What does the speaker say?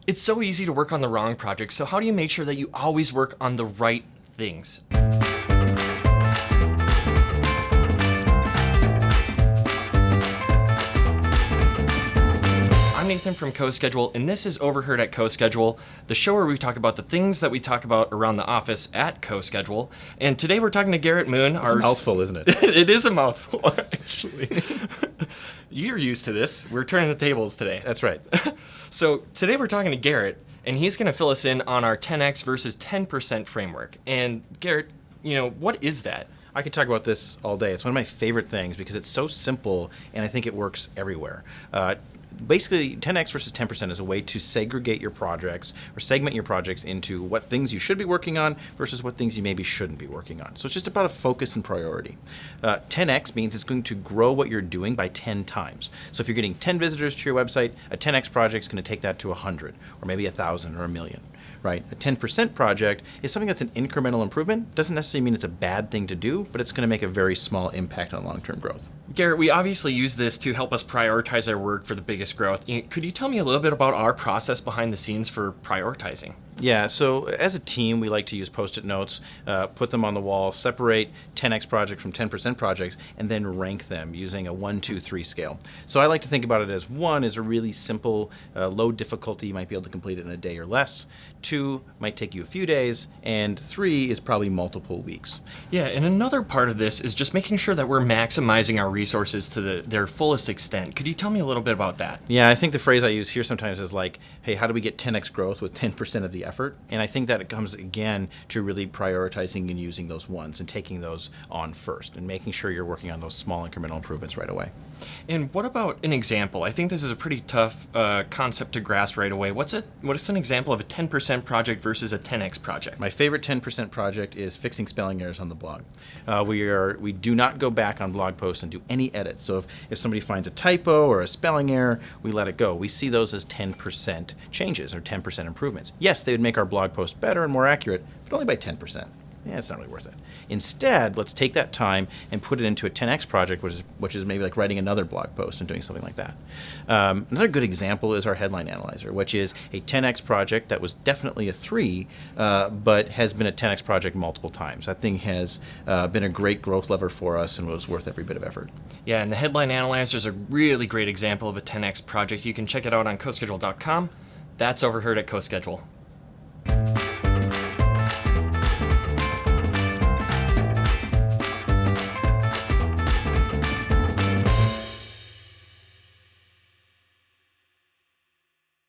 It's so easy to work on the wrong project, so how do you make sure that you always work on the right things? I'm Nathan from CoSchedule, and this is Overheard at CoSchedule, the show where we talk about the things that we talk about around the office at CoSchedule. And today we're talking to Garrett Moon. It's a mouthful, isn't it? It is a mouthful, actually. You're used to this. We're turning the tables today. That's right. So today we're talking to Garrett, and he's going to fill us in on our 10x versus 10% framework. And Garrett, what is that? I could talk about this all day. It's one of my favorite things because it's so simple, and I think it works everywhere. Basically, 10x versus 10% is a way to segregate your projects or segment your projects into what things you should be working on versus what things you maybe shouldn't be working on. So it's just about a focus and priority. 10x means it's going to grow what you're doing by 10 times. So if you're getting 10 visitors to your website, a 10x project is going to take that to 100 or maybe 1,000 or 1,000,000. Right? A 10% project is something that's an incremental improvement. Doesn't necessarily mean it's a bad thing to do, but it's going to make a very small impact on long-term growth. Garrett, we obviously use this to help us prioritize our work for the biggest growth. Could you tell me a little bit about our process behind the scenes for prioritizing? Yeah, so as a team, we like to use Post-it notes, put them on the wall, separate 10x project from 10% projects, and then rank them using a 1, 2, 3 scale. So I like to think about it as 1 is a really simple, low difficulty. You might be able to complete it in a day or less. 2 might take you a few days, and 3 is probably multiple weeks. Yeah, and another part of this is just making sure that we're maximizing our resources to their fullest extent. Could you tell me a little bit about that? Yeah, I think the phrase I use here sometimes is like, hey, how do we get 10x growth with 10% of the effort? And I think that it comes again to really prioritizing and using those ones and taking those on first and making sure you're working on those small incremental improvements right away. And what about an example? I think this is a pretty tough concept to grasp right away. What is an example of a 10% project versus a 10x project? My favorite 10% project is fixing spelling errors on the blog. We do not go back on blog posts and do any edits. So if somebody finds a typo or a spelling error, we let it go. We see those as 10% changes or 10% improvements. Yes, they would make our blog post better and more accurate, but only by 10%. Yeah, it's not really worth it. Instead, let's take that time and put it into a 10x project, which is maybe like writing another blog post and doing something like that. Another good example is our headline analyzer, which is a 10x project that was definitely a 3, but has been a 10x project multiple times. That thing has been a great growth lever for us and was worth every bit of effort. Yeah, and the headline analyzer is a really great example of a 10x project. You can check it out on CoSchedule.com. That's Overheard at CoSchedule.